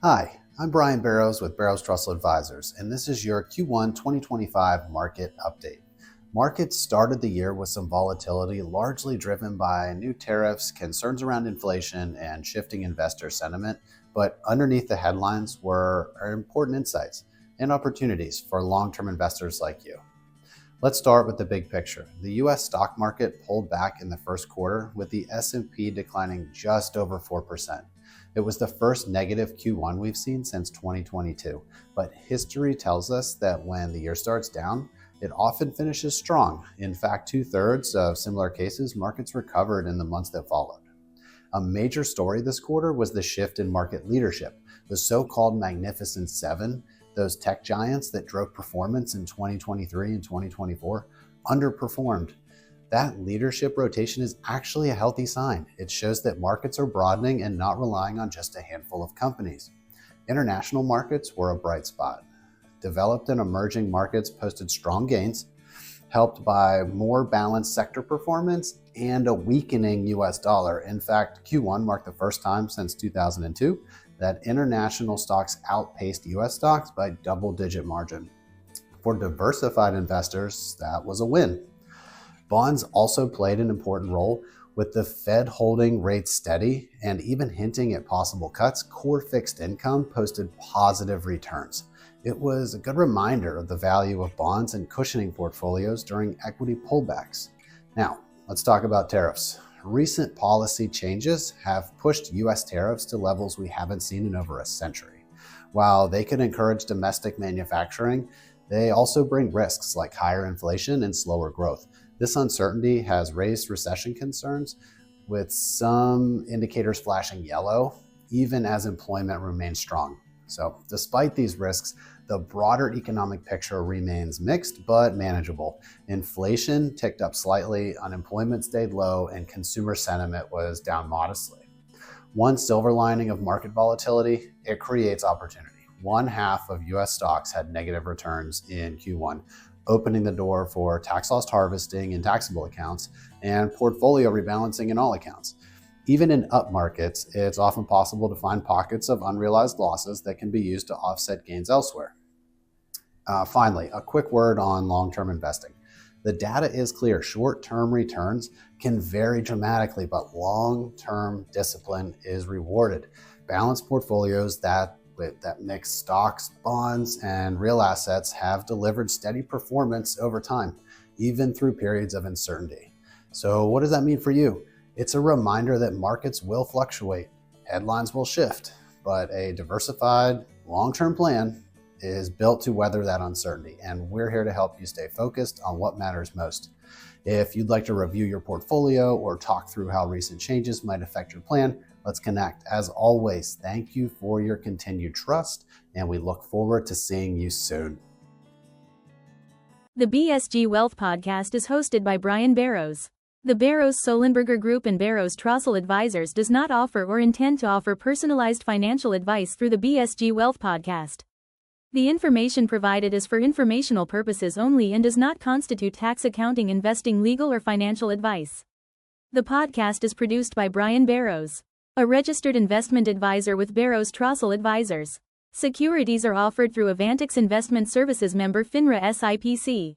Hi, I'm Brian Barrows with Barrows Trussell Advisors, and this is your Q1 2025 market update. Markets started the year with some volatility, largely driven by new tariffs, concerns around inflation, and shifting investor sentiment. But underneath the headlines were important insights and opportunities for long-term investors like you. Let's start with the big picture. The U.S. stock market pulled back in the first quarter, with the S&P declining just over 4%. It was the first negative Q1 we've seen since 2022, but history tells us that when the year starts down, it often finishes strong. In fact, 2/3 of similar cases, markets recovered in the months that followed. A major story this quarter was the shift in market leadership. The so-called Magnificent Seven, those tech giants that drove performance in 2023 and 2024, underperformed. That leadership rotation is actually a healthy sign. It shows that markets are broadening and not relying on just a handful of companies. International markets were a bright spot. Developed and emerging markets posted strong gains, helped by more balanced sector performance and a weakening US dollar. In fact, Q1 marked the first time since 2002 that international stocks outpaced US stocks by double-digit margin. For diversified investors, that was a win. Bonds also played an important role, with the Fed holding rates steady and even hinting at possible cuts. Core fixed income posted positive returns. It was a good reminder of the value of bonds and cushioning portfolios during equity pullbacks. Now, let's talk about tariffs. Recent policy changes have pushed U.S. tariffs to levels we haven't seen in over a century. While they could encourage domestic manufacturing, they also bring risks like higher inflation and slower growth. This uncertainty has raised recession concerns, with some indicators flashing yellow, even as employment remains strong. So, despite these risks, the broader economic picture remains mixed but manageable. Inflation ticked up slightly, unemployment stayed low, and consumer sentiment was down modestly. One silver lining of market volatility: it creates opportunity. One half of US stocks had negative returns in Q1, opening the door for tax loss harvesting in taxable accounts and portfolio rebalancing in all accounts. Even in up markets, it's often possible to find pockets of unrealized losses that can be used to offset gains elsewhere. Finally, a quick word on long-term investing. The data is clear. Short-term returns can vary dramatically, but long-term discipline is rewarded. Balanced portfolios that mix stocks, bonds, and real assets have delivered steady performance over time, even through periods of uncertainty. So what does that mean for you? It's a reminder that markets will fluctuate, headlines will shift, but a diversified, long-term plan is built to weather that uncertainty, and we're here to help you stay focused on what matters most. If you'd like to review your portfolio or talk through how recent changes might affect your plan, let's connect. As always, thank you for your continued trust, and we look forward to seeing you soon. The BSG Wealth Podcast is hosted by Brian Barrows. The Barrows-Solenberger Group and Barrows Trussell Advisors does not offer or intend to offer personalized financial advice through the BSG Wealth Podcast. The information provided is for informational purposes only and does not constitute tax, accounting, investing, legal, or financial advice. The podcast is produced by Brian Barrows, a registered investment advisor with Barrows Trussell Advisors. Securities are offered through Avantix Investment Services member FINRA SIPC.